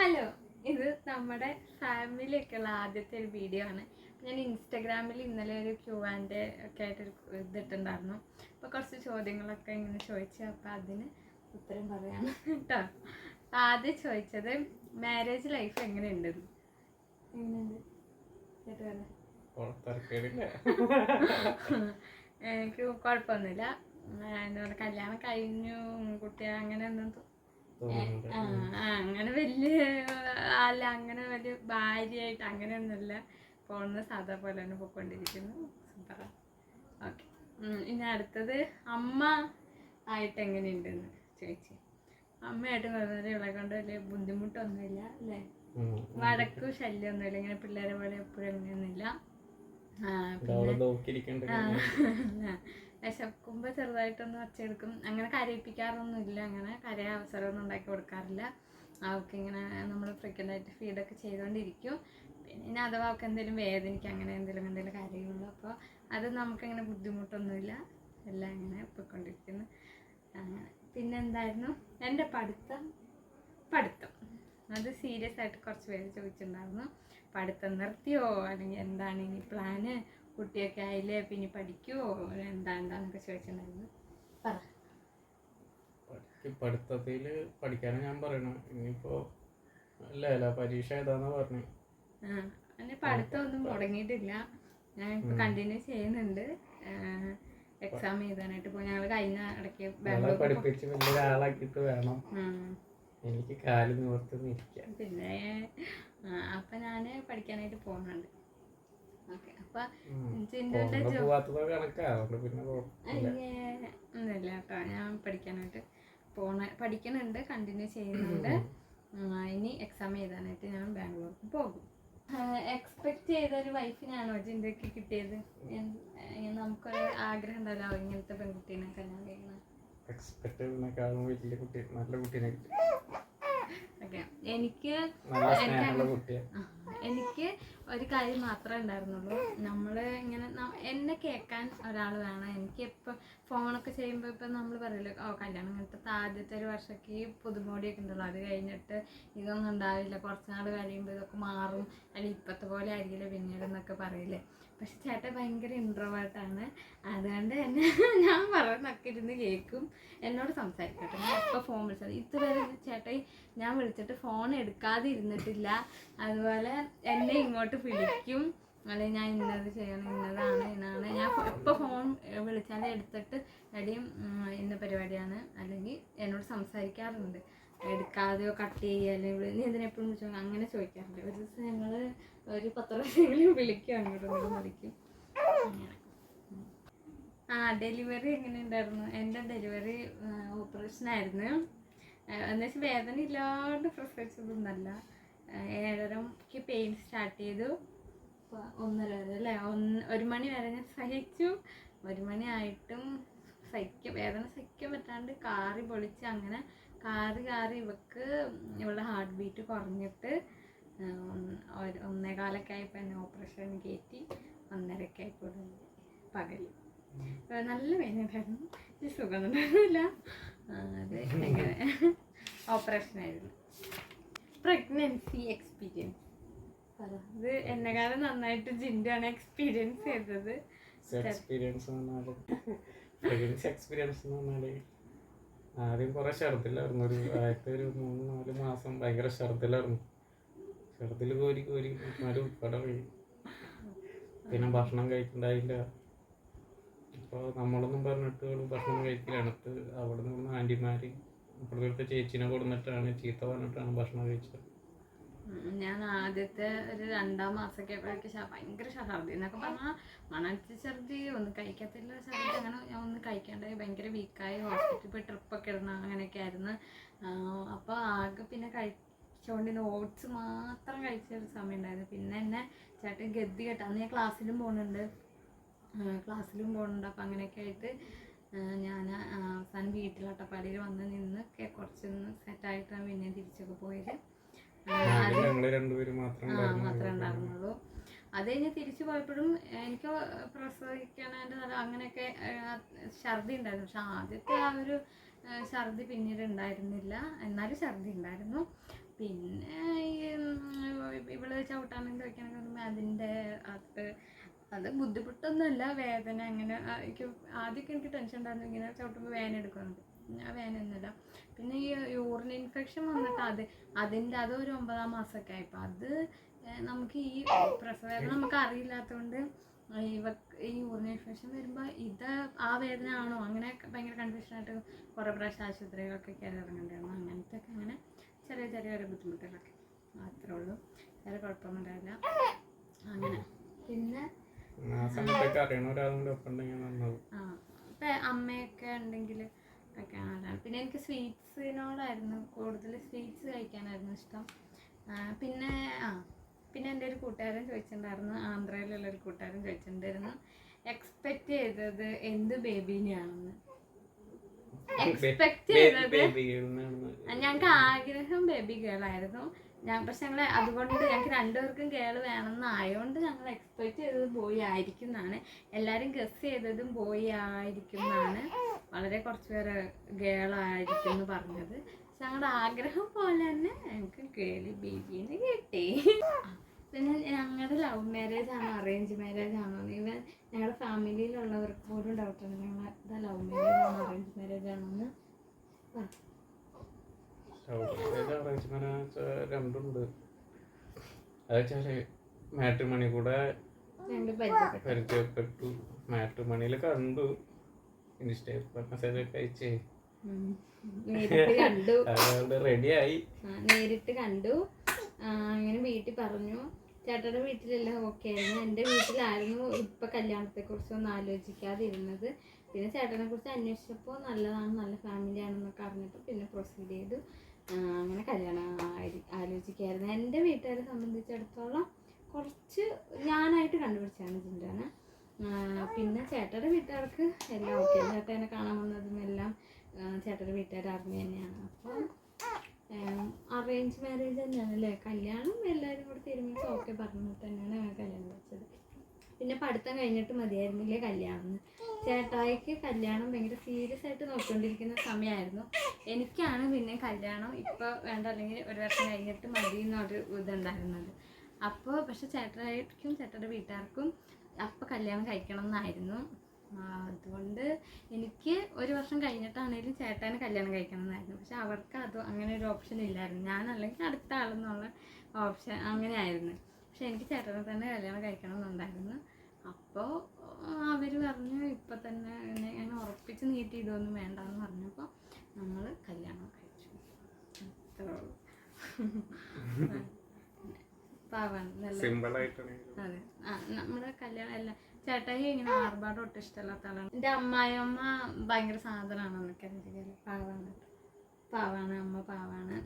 Hello, ഇത് നമ്മുടെ ഫാമിലിയൊക്കെയുള്ള ആദ്യത്തെ ഒരു വീഡിയോ ആണ്. ഞാൻ ഇൻസ്റ്റഗ്രാമിൽ ഇന്നലെ ഒരു Q&A ഒക്കെ ആയിട്ടൊരു ഇതിട്ടുണ്ടായിരുന്നു. അപ്പോൾ കുറച്ച് ചോദ്യങ്ങളൊക്കെ ഇങ്ങനെ ചോദിച്ചു. അപ്പോൾ അതിന് ഉത്തരം പറയാണ് കേട്ടോ. ആദ്യം ചോദിച്ചത് മാരേജ് ലൈഫ് എങ്ങനെയുണ്ട്? എനിക്ക് കുഴപ്പമൊന്നുമില്ല. എന്താ പറയുക, കല്യാണം കഴിഞ്ഞു, കുട്ടി അങ്ങനെ ഒന്നും അങ്ങനെ വലിയ അല്ല, അങ്ങനെ വലിയ ഭാര്യയായിട്ട് അങ്ങനെയൊന്നുമില്ല. പോകുന്ന സാധാ പോലെ തന്നെ പോയിക്കൊണ്ടിരിക്കുന്നു. സൂപ്പറാ. ഓക്കെ, ഇനി അടുത്തത് അമ്മ ആയിട്ട് എങ്ങനെയുണ്ടെന്ന് ചോദിച്ചു. അമ്മയായിട്ട് വളരെ ഇവളെ കൊണ്ട് വലിയ ബുദ്ധിമുട്ടൊന്നുമില്ല അല്ലേ? വഴക്കും ശല്യമൊന്നുമില്ല. ഇങ്ങനെ പിള്ളേരെ പോലെ എപ്പോഴും അങ്ങനെയൊന്നുമില്ല. വിശക്കുമ്പോൾ ചെറുതായിട്ടൊന്ന് ഒച്ചയെടുക്കും. അങ്ങനെ കരയിപ്പിക്കാറൊന്നുമില്ല. അങ്ങനെ കരയാൻ അവസരമൊന്നും ഉണ്ടാക്കി കൊടുക്കാറില്ല. അവൾക്ക് ഇങ്ങനെ നമ്മൾ ഫ്രീക്വൻ്റായിട്ട് ഫീഡൊക്കെ ചെയ്തുകൊണ്ടിരിക്കും. പിന്നെ അഥവാ അവൾക്ക് എന്തെങ്കിലും വേദനിക്കുക അങ്ങനെ എന്തെങ്കിലും കാര്യമുള്ളൂ. അപ്പോൾ അത് നമുക്കങ്ങനെ ബുദ്ധിമുട്ടൊന്നുമില്ല. എല്ലാം ഇങ്ങനെ പോയിക്കൊണ്ടിരിക്കുന്നു. അങ്ങനെ പിന്നെ എന്തായിരുന്നു എൻ്റെ പഠിത്തം അത് സീരിയസ് ആയിട്ട് കുറച്ച് പേര് ചോദിച്ചിട്ടുണ്ടായിരുന്നു. പഠിത്തം നിർത്തിയോ, അല്ലെങ്കിൽ എന്താണ് ഇനി പ്ലാന്, കുട്ടിയൊക്കെ ആയില്ലേ പിന്നെ പഠിക്കുവോ, എന്താന്നൊക്കെ ചോദിച്ചിട്ടുണ്ടായിരുന്നു. പറ. പഠിത്തത്തിൽ പഠിക്കാനാണ് ഞാൻ പറയണത്. ഇനിയിപ്പോ അല്ല പരീക്ഷ ഏതാന്നാ പറഞ്ഞു. എന്നെ പഠിത്തം ഒന്നും മുടങ്ങിയിട്ടില്ല. ഞാൻ ഇപ്പൊ കണ്ടിന്യൂ ചെയ്യുന്നുണ്ട്. എക്സാം എഴുതാനായിട്ട് പോയി. ഞങ്ങൾ കഴിഞ്ഞ ഇടയ്ക്ക് ബാംഗ്ലൂർ പഠിപ്പിച്ച് വലിയൊരാളാക്കിയിട്ട് വേണം എനിക്ക് കാല് നിവർത്തി നിൽക്കാൻ. പിന്നെ അപ്പൊ ഞാന് പഠിക്കാനായിട്ട് പോകുന്നുണ്ട്. ഓക്കെ, അപ്പൊ ഒന്നുമില്ല കേട്ടോ. ഞാൻ പഠിക്കുന്നുണ്ട്, കണ്ടിന്യൂ ചെയ്യുന്നുണ്ട്. ഇനി എക്സാം എഴുതാനായിട്ട് ഞാൻ ബാംഗ്ലൂർക്ക് പോകും. എക്സ്പെക്ട് ചെയ്തൊരു വൈഫിനാണോ ജിന്ദക്ക് കിട്ടിയത്? നമുക്കൊരു ആഗ്രഹം ഉണ്ടല്ലോ ഇങ്ങനത്തെ പെൺകുട്ടീനെ കല്യാണം കഴിക്കണം. എനിക്ക് ഒരു കാര്യം മാത്രമേ ഉണ്ടായിരുന്നുള്ളൂ. നമ്മൾ ഇങ്ങനെ എന്നെ കേൾക്കാൻ ഒരാൾ വേണം. എനിക്ക് ഇപ്പം ഫോണൊക്കെ ചെയ്യുമ്പോൾ ഇപ്പം നമ്മൾ പറയില്ല, കല്യാണം കഴിഞ്ഞിട്ട് ആദ്യത്തെ ഒരു വർഷമൊക്കെ ഈ പുതുമോടിയൊക്കെ ഉണ്ടല്ലോ, അത് കഴിഞ്ഞിട്ട് ഇതൊന്നും ഉണ്ടാവില്ല, കുറച്ച് നാൾ കഴിയുമ്പോൾ ഇതൊക്കെ മാറും, അല്ലെങ്കിൽ ഇപ്പോഴത്തെ പോലെ ആയിരിക്കില്ല പിന്നീട് എന്നൊക്കെ പറയില്ലേ. പക്ഷെ ചേട്ടൻ ഭയങ്കര ഇൻട്രോവേർട്ടാണ്. അതുകൊണ്ട് തന്നെ ഞാൻ പറയുന്നൊക്കെ ഇരുന്ന് കേൾക്കും, എന്നോട് സംസാരിക്കട്ടെ. ഞാൻ എപ്പോൾ ഫോൺ വിളിച്ചത് ഇതുവരെ ചേട്ടൻ ഞാൻ വിളിച്ചിട്ട് ഫോൺ എടുക്കാതെ ഇരുന്നിട്ടില്ല. അതുപോലെ എന്നെ ഇങ്ങോട്ട് വിളിക്കും, അല്ലെങ്കിൽ ഞാൻ ഇന്നത് ചെയ്യണം, ഇന്നതാണ് ഞാൻ എപ്പോൾ ഫോൺ വിളിച്ചാലും എടുത്തിട്ട് എടിയും ഇന്ന പരിപാടിയാണ് അല്ലെങ്കിൽ എന്നോട് സംസാരിക്കാറുണ്ട്. എടുക്കാതെയോ കട്ട് ചെയ്യുക അല്ലെങ്കിൽ നീ എന്തിനെപ്പോഴും വിളിച്ചോ അങ്ങനെ ചോദിക്കാറുണ്ട്. ഒരു ദിവസം ഞങ്ങൾ ഒരു 10 പ്രാവശ്യമെങ്കിലും വിളിക്കും, അങ്ങോട്ടും വിളിക്കും. ഡെലിവറി എങ്ങനെ ഉണ്ടായിരുന്നു? എൻ്റെ ഡെലിവറി ഓപ്പറേഷനായിരുന്നു. എന്നുവെച്ചാൽ വേദന ഇല്ലാണ്ട് പ്രസവിച്ചതൊന്നല്ല. 7:30 പെയിൻ സ്റ്റാർട്ട് ചെയ്തു. 1:30 വരെ അല്ലേ, 1 മണി വരെ ഞാൻ സഹിച്ചു. 1 മണി ആയിട്ടും വേദന സഹിക്കാൻ പറ്റാണ്ട് കാറി പൊളിച്ച് അങ്ങനെ കാറി ഇവളുടെ ഹാർട്ട് ബീറ്റ് കുറഞ്ഞിട്ട് 1:15 ആയപ്പോൾ എന്നെ ഓപ്പറേഷൻ കയറ്റി. 1:30 ആയപ്പോൾ പകൽ നല്ല വേദന ഉണ്ടായിരുന്നു. സുഖമൊന്നും ഉണ്ടായിരുന്നില്ല. അത് എങ്ങനെ ഓപ്പറേഷനായിരുന്നു. പ്രഗ്നൻസി എക്സ്പീരിയൻസ് അത് എന്നെക്കാളും നന്നായിട്ട് ജിൻഡാണ് എക്സ്പീരിയൻസ് ചെയ്തത്. ആദ്യം കുറെ ഛർദിലായിരുന്നു. ആദ്യത്തെ ഒരു 3-4 മാസം ഭയങ്കര ഛർദിലായിരുന്നു. ഛർദിൽ കോരി പോയി. പിന്നെ ഭക്ഷണം കഴിക്കണ്ടായില്ല. ഇപ്പോൾ നമ്മളൊന്നും പറഞ്ഞിട്ട് ഭക്ഷണം കഴിക്കലാണ്. അവിടെ നിന്ന് ആൻറ്റിമാര് ഇപ്പോഴത്തെ ചേച്ചീനെ കൊടുത്തിട്ടാണ് ചീത്ത പറഞ്ഞിട്ടാണ് ഭക്ഷണം കഴിച്ചത്. ഞാൻ ആദ്യത്തെ ഒരു 2-ാം മാസമൊക്കെ ഭയങ്കര ഛർദി എന്നൊക്കെ പറഞ്ഞാൽ മണച്ച ഛർദി, ഒന്നും കഴിക്കത്തില്ല ഛർദി. അങ്ങനെ ഞാൻ ഒന്നും കഴിക്കാണ്ടായി ഭയങ്കര വീക്കായി ഹോസ്പിറ്റലിൽ പോയി ട്രിപ്പൊക്കെ ഇടണം അങ്ങനെയൊക്കെ ആയിരുന്നു. അപ്പോൾ ആകെ പിന്നെ കഴിച്ചുകൊണ്ടിരുന്ന ഓട്സ് മാത്രം കഴിച്ചൊരു സമയം ഉണ്ടായിരുന്നു. പിന്നെ എന്നെ ചേട്ടൻ ഗതി കേട്ടോ. അന്ന് ഞാൻ ക്ലാസ്സിലും പോകുന്നുണ്ട്. അപ്പം അങ്ങനെയൊക്കെ ആയിട്ട് ഞാൻ അവസാനം വീട്ടിൽ അട്ടപ്പാടിയിൽ വന്ന് നിന്ന് കുറച്ചൊന്ന് സെറ്റായിട്ടാണ് പിന്നെ തിരിച്ചൊക്കെ പോയത്. മാത്രമേ ഉണ്ടായിരുന്നുള്ളൂ. അത് കഴിഞ്ഞ് തിരിച്ചു പോയപ്പോഴും എനിക്ക് പ്രസവിക്കണതിൻ്റെ അങ്ങനെയൊക്കെ ഛർദി ഉണ്ടായിരുന്നു. പക്ഷെ ആദ്യത്തെ ആ ഒരു ഛർദി പിന്നീട് ഉണ്ടായിരുന്നില്ല. എന്നാലും ഛർദി ഉണ്ടായിരുന്നു. പിന്നെ ഇവള് ചവിട്ടാനും ചോദിക്കാനൊക്കെ പറയുമ്പോൾ അതിൻ്റെ അത് ബുദ്ധിമുട്ടൊന്നുമല്ല, വേദന അങ്ങനെ. എനിക്ക് ആദ്യമൊക്കെ എനിക്ക് ടെൻഷൻ ഉണ്ടായിരുന്നു ഇങ്ങനെ ചവിട്ടുമ്പോൾ വേദന എടുക്കുന്നുണ്ട്. ആ വേദനയൊന്നുമില്ല. പിന്നെ ഈ യൂറിൻ ഇൻഫെക്ഷൻ വന്നിട്ട് അതിൻ്റെ അതൊരു 9-ാം മാസമൊക്കെ ആയപ്പോൾ അത് നമുക്ക് ഈ പ്രസവവേദന നമുക്ക് അറിയില്ലാത്തതുകൊണ്ട് ഈ യൂറിൻ ഇൻഫെക്ഷൻ വരുമ്പോൾ ഇത് ആ വേദന ആണോ അങ്ങനെ ഭയങ്കര കൺഫ്യൂഷനായിട്ട് കുറേ പ്രാവശ്യം ആശുപത്രികളൊക്കെ കയറി ഇറങ്ങേണ്ടിയിരുന്നു. അങ്ങനത്തെ ഒക്കെ അങ്ങനെ ചെറിയ ചെറിയ ബുദ്ധിമുട്ടുകളൊക്കെ മാത്രമേ ഉള്ളൂ, വേറെ കുഴപ്പമൊന്നും ഉണ്ടാവില്ല അങ്ങനെ. പിന്നെ ഇപ്പം അമ്മയൊക്കെ ഉണ്ടെങ്കിൽ ഒക്കെ നല്ലതാണ്. പിന്നെ എനിക്ക് സ്വീറ്റ്സിനോടായിരുന്നു കൂടുതൽ, സ്വീറ്റ്സ് കഴിക്കാനായിരുന്നു ഇഷ്ടം. പിന്നെ എൻ്റെ ഒരു കൂട്ടുകാരൻ ചോദിച്ചിട്ടുണ്ടായിരുന്നു, ആന്ധ്രയിലുള്ളൊരു കൂട്ടുകാരൻ ചോദിച്ചിട്ടുണ്ടായിരുന്നു എക്സ്പെക്റ്റ് ചെയ്തത് എന്ത് ബേബീനെയാണെന്ന്. എക്സ്പെക്ട് ചെയ്തത് ഞങ്ങൾക്ക് ആഗ്രഹം ബേബി ഗേളായിരുന്നു. പക്ഷെ ഞങ്ങൾ അതുകൊണ്ട് ഞങ്ങൾക്ക് രണ്ടുപേർക്കും ഗേൾ വേണമെന്നായതുകൊണ്ട് ഞങ്ങൾ എക്സ്പെക്ട് ചെയ്തത് ബോയ് ആയിരിക്കും എന്നാണ്. എല്ലാവരും ഗസ് ചെയ്തതും ബോയ് ആയിരിക്കും എന്നാണ്. വളരെ കുറച്ച് പേര് ഗേളായിരിക്കും എന്ന് പറഞ്ഞത്. പക്ഷെ ഞങ്ങളുടെ ആഗ്രഹം പോലെ തന്നെ ഞങ്ങൾക്ക് ഗേളി ബേബീനെ കിട്ടി. പിന്നെ ഞങ്ങളുടെ ലവ് മാരേജ് ആണോ അറേഞ്ച് മാരേജ് ആണോ ഇവൻ ഞങ്ങളുടെ ഫാമിലിയിലുള്ളവർക്ക് പോലും ഡൗട്ടുണ്ട് ഞങ്ങളുടെ ലവ് മാരേജ് ആണോ അറേഞ്ച് മാരേജ് ആണോ എന്ന്. അറേഞ്ച് മാരേജ് രണ്ടുണ്ട്. അതെച്ചാല് മാട്രിമണി കൂടെ പരിചയപ്പെട്ടു, മാട്രിമണിയിൽ കണ്ടു, ഇൻസ്റ്റയിൽ മെസ്സേജ് ഒക്കെ അയച്ചേ റെഡിയായി, നേരിട്ട് കണ്ടു. അങ്ങനെ വീട്ടിൽ പറഞ്ഞു. ചേട്ടൻ്റെ വീട്ടിലെല്ലാം ഓക്കെ ആയിരുന്നു. എൻ്റെ വീട്ടിലായിരുന്നു ഇപ്പം കല്യാണത്തെക്കുറിച്ചൊന്നും ആലോചിക്കാതിരുന്നത്. പിന്നെ ചേട്ടനെ കുറിച്ച് അന്വേഷിച്ചപ്പോൾ നല്ലതാണ്, നല്ല ഫാമിലിയാണെന്നൊക്കെ അറിഞ്ഞപ്പോൾ പിന്നെ പ്രൊസീഡ് ചെയ്തു. അങ്ങനെ കല്യാണം ആലോചിക്കായിരുന്നു. എൻ്റെ വീട്ടുകാരെ സംബന്ധിച്ചിടത്തോളം കുറച്ച് ഞാനായിട്ട് കണ്ടുപിടിച്ചാണ് ജിൻഡോനെ. പിന്നെ ചേട്ടൻ്റെ വീട്ടുകാർക്ക് എല്ലാം ഓക്കെ. ചേട്ടനെ കാണാൻ വന്നതും എല്ലാം ചേട്ടൻ്റെ വീട്ടുകാർ അറിഞ്ഞു തന്നെയാണ്. അപ്പോൾ അറേഞ്ച് മാരേജ് തന്നെയാണ് അല്ലേ. കല്യാണം എല്ലാവരും കൂടെ തീരുമാനിച്ച് ഓക്കെ പറഞ്ഞിട്ട് തന്നെയാണ് കല്യാണം വെച്ചത്. പിന്നെ പഠിത്തം കഴിഞ്ഞിട്ട് മതിയായിരുന്നില്ലേ കല്യാണം. ചേട്ടായിക്ക് കല്യാണം ഭയങ്കര സീരിയസ് ആയിട്ട് നോക്കിക്കൊണ്ടിരിക്കുന്ന സമയമായിരുന്നു. എനിക്കാണ് പിന്നെ കല്യാണം ഇപ്പോൾ വേണ്ട, അല്ലെങ്കിൽ ഒരു വർഷം കഴിഞ്ഞിട്ട് മതി എന്നൊരു ഇതുണ്ടായിരുന്നത്. അപ്പോൾ പക്ഷെ ചേട്ടനായിരിക്കും ചേട്ടൻ്റെ വീട്ടുകാർക്കും അപ്പോൾ കല്യാണം കഴിക്കണം എന്നായിരുന്നു. അതുകൊണ്ട് എനിക്ക് ഒരു വർഷം കഴിഞ്ഞിട്ടാണെങ്കിലും ചേട്ടന് കല്യാണം കഴിക്കണം എന്നായിരുന്നു. പക്ഷെ അവർക്ക് അത് അങ്ങനെ ഒരു ഓപ്ഷൻ ഇല്ലായിരുന്നു. ഞാൻ അല്ലെങ്കിൽ അടുത്ത ആളെന്നുള്ള ഓപ്ഷൻ അങ്ങനെ ആയിരുന്നു. പക്ഷെ എനിക്ക് ചേട്ടനെ തന്നെ കല്യാണം കഴിക്കണം എന്നുണ്ടായിരുന്നു. അപ്പോൾ അവർ പറഞ്ഞു ഇപ്പം തന്നെ ഞാൻ ഉറപ്പിച്ച് നീട്ടി ഇതൊന്നും വേണ്ടെന്ന് പറഞ്ഞപ്പോൾ നമ്മൾ കല്യാണം കഴിച്ചു. അത്രേ ഉള്ളൂ. പാവാണ്, നല്ല അതെ. നമ്മുടെ കല്യാണം എല്ലാം ചേട്ടായി ഇങ്ങനെ ആർഭാടം ഒട്ടും ഇഷ്ടമല്ലാത്ത ആളാണ്. എൻ്റെ അമ്മായിയമ്മ ഭയങ്കര സാധനമാണ് എന്നൊക്കെ അറിയില്ല. പാവാണ് അമ്മ, പാവാണ്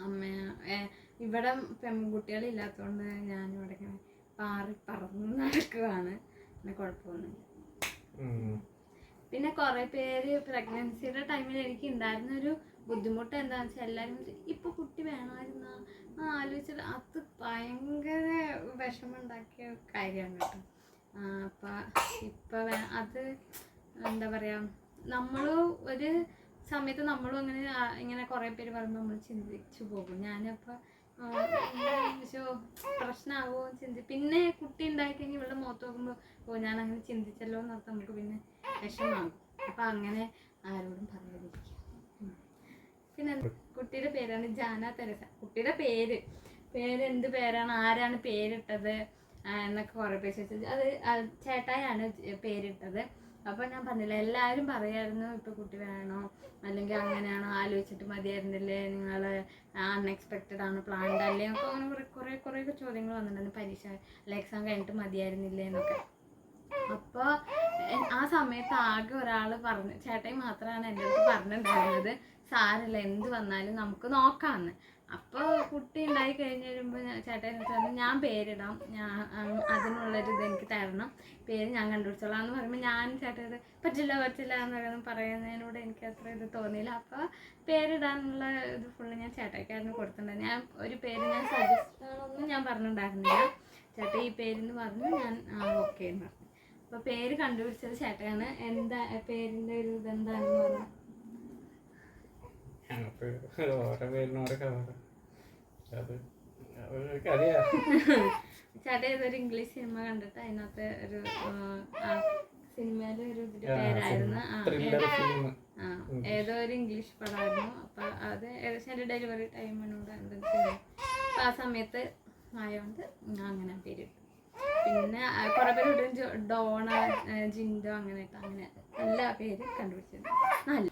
അമ്മ. ഇവിടെ പെൺകുട്ടികളില്ലാത്തതുകൊണ്ട് ഞാനിവിടെ ഇങ്ങനെ പറന്ന് നടക്കുവാണ്. പിന്നെ കുഴപ്പമൊന്നുമില്ല. പിന്നെ കുറേ പേര് പ്രഗ്നൻസിയുടെ ടൈമിൽ എനിക്ക് ഉണ്ടായിരുന്നൊരു ബുദ്ധിമുട്ട് എന്താണെന്ന് വെച്ചാൽ എല്ലാവരും ഇപ്പോൾ കുട്ടി വേണമായിരുന്ന ആലോചിച്ചിട്ട് അത് ഭയങ്കര വിഷമമുണ്ടാക്കിയ കാര്യമാണ് കേട്ടോ. അപ്പം ഇപ്പം അത് എന്താ പറയുക, നമ്മൾ ഒരു സമയത്ത് നമ്മളും ഇങ്ങനെ കുറേ പേര് പറയുമ്പോൾ നമ്മൾ ചിന്തിച്ചു പോകും. ഞാനപ്പോൾ പ്രശ്നമാവോ പിന്നെ കുട്ടി ഉണ്ടായിക്കഴിഞ്ഞാൽ ഇവളുടെ മുഖത്ത് നോക്കുമ്പോൾ ഞാൻ അങ്ങനെ ചിന്തിച്ചല്ലോ എന്നൊക്കെ നമുക്ക് പിന്നെ വിഷമാകും. അപ്പം അങ്ങനെ ആരോടും പറയാതിരിക്കുക. പിന്നെ കുട്ടിയുടെ പേരാണ് ജാന തെരേസ. കുട്ടിയുടെ പേര് എന്ത് പേരാണ്, ആരാണ് പേരിട്ടത് എന്നൊക്കെ കുറേ പേര് ചോദിച്ചത്. അത് ചേട്ടായാണ് പേരിട്ടത്. അപ്പോൾ ഞാൻ പറഞ്ഞില്ല, എല്ലാവരും പറയായിരുന്നു ഇപ്പോൾ കുട്ടി വേണോ അല്ലെങ്കിൽ അങ്ങനെയാണോ, ആലോചിച്ചിട്ട് മതിയായിരുന്നില്ലേ, നിങ്ങൾ അൺഎക്സ്പെക്റ്റഡ് ആണ്, പ്ലാൻഡ് അല്ലേ അപ്പോൾ അങ്ങനെ കുറേ ചോദ്യങ്ങൾ വന്നിട്ടുണ്ടായിരുന്നു. പരീക്ഷ അല്ല എക്സാം കഴിഞ്ഞിട്ട് മതിയായിരുന്നില്ലേ എന്നൊക്കെ. അപ്പോൾ ആ സമയത്ത് ആകെ ഒരാൾ പറഞ്ഞു, ചേട്ടായി മാത്രമാണ് എൻ്റെ അടുത്ത് പറഞ്ഞിട്ടുണ്ടായിരുന്നത്, സാരമില്ല എന്ത് വന്നാലും നമുക്ക് നോക്കാമെന്ന്. അപ്പോൾ കുട്ടി ഉണ്ടായി കഴിഞ്ഞ് വരുമ്പോൾ ചേട്ടായി പറഞ്ഞു ഞാൻ പേരിടാം, അതിനുള്ളൊരിത് എനിക്ക് തരണം, പേര് ഞാൻ കണ്ടുപിടിച്ചോളാം എന്ന് പറയുമ്പോൾ ഞാൻ ചേട്ടായത് പറ്റില്ല എന്ന് പറയുന്നതിനോട് എനിക്ക് അത്ര ഇത് തോന്നിയില്ല. അപ്പോൾ പേരിടാനുള്ള ഇത് ഫുള്ള് ഞാൻ ചേട്ടായിക്കാരന് കൊടുത്തിട്ടുണ്ടായിരുന്നു. ഞാൻ ഒരു പേര് ഞാൻ സജസ്റ്റ് ആണൊന്നും ഞാൻ പറഞ്ഞിട്ടുണ്ടായിരുന്നില്ല. ചേട്ടാ ഈ പേരെന്ന് പറഞ്ഞു, ഞാൻ ഓക്കെ എന്ന് പറഞ്ഞു. അപ്പോൾ പേര് കണ്ടുപിടിച്ചത് ചേട്ടയാണ്. എന്താ പേരിൻ്റെ ഒരു ഇതെന്താണെന്ന് പറഞ്ഞു. ഓരോ പേരിനോരോ കഥ. അത് അറിയാം. ചേട്ടൻ ഏതൊരു ഇംഗ്ലീഷ് സിനിമ കണ്ടിട്ട് അതിനകത്ത് ഒരു സിനിമയിലെ ഒരു ഇതിന്റെ പേരായിരുന്നു ത്രില്ലർ ഫിലിം. ഏതോ ഒരു ഇംഗ്ലീഷ് പടമായിരുന്നു. അപ്പൊ അത് ഏകദേശം എൻ്റെ ഡെലിവറി ടൈമിനോട് എന്തെങ്കിലും അപ്പൊ ആ സമയത്ത് ആയതുകൊണ്ട് അങ്ങനെ പേര് ഇട്ടു. പിന്നെ കുറെ പേര് ഇട്ടും ഡോണ, ജിൻഡോ അങ്ങനെയായിട്ട് അങ്ങനെ നല്ല പേര് കണ്ടുപിടിച്ചത്. നല്ല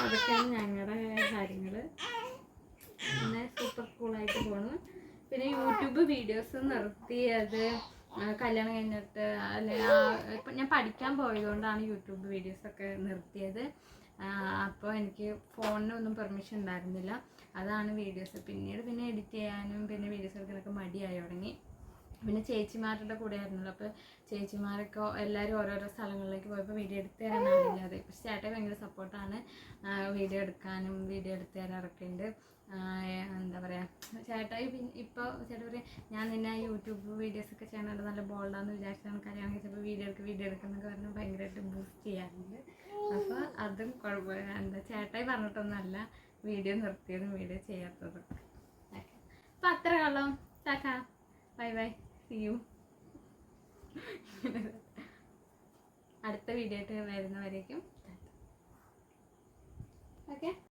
അതൊക്കെയാണ് ഞങ്ങളുടെ കാര്യങ്ങള്. പിന്നെ സൂപ്പർ കൂളായിട്ട് പോണു. പിന്നെ യൂട്യൂബ് വീഡിയോസ് നിർത്തിയത് കല്യാണം കഴിഞ്ഞിട്ട് ഇപ്പം ഞാൻ പഠിക്കാൻ പോയതുകൊണ്ടാണ് യൂട്യൂബ് വീഡിയോസൊക്കെ നിർത്തിയത്. അപ്പോൾ എനിക്ക് ഫോണിനൊന്നും പെർമിഷൻ ഉണ്ടായിരുന്നില്ല. അതാണ് വീഡിയോസ്. പിന്നെ എഡിറ്റ് ചെയ്യാനും പിന്നെ വീഡിയോസ് എടുക്കാനൊക്കെ മടിയായി തുടങ്ങി. പിന്നെ ചേച്ചിമാരുടെ കൂടെ ആയിരുന്നല്ലോ. അപ്പോൾ ചേച്ചിമാരൊക്കെ എല്ലാവരും ഓരോരോ സ്ഥലങ്ങളിലേക്ക് പോയപ്പോൾ വീഡിയോ എടുത്ത് തരാൻ ആളില്ലാതെ. പക്ഷേ ചേട്ടൻ ഭയങ്കര സപ്പോർട്ടാണ്. വീഡിയോ എടുക്കാനും വീഡിയോ എടുത്ത് തരാറൊക്കെ ഉണ്ട്. എന്താ പറയുക, ചേട്ടായി ഇപ്പോൾ ചേട്ടൻ പറയും ഞാൻ നിന്നെ യൂട്യൂബ് വീഡിയോസൊക്കെ ചെയ്യണത് നല്ല ബോൾഡാന്ന് വിചാരിച്ചാണ് കല്യാണം കഴിച്ചപ്പോൾ വീഡിയോ എടുക്കുന്നൊക്കെ പറഞ്ഞ് ഭയങ്കരമായിട്ട് ബൂസ്റ്റ് ചെയ്യാറുണ്ട്. അപ്പോൾ അതും കുഴപ്പമില്ല. എന്താ ചേട്ടായി പറഞ്ഞിട്ടൊന്നുമല്ല വീഡിയോ നിർത്തിയതും വീഡിയോ ചെയ്യാത്തതും. അപ്പം അത്ര കള്ളം. Tata, bye bye, see you. അടുത്ത വീഡിയോ ആയിട്ട് വരുന്നവരേക്കും ഓക്കെ.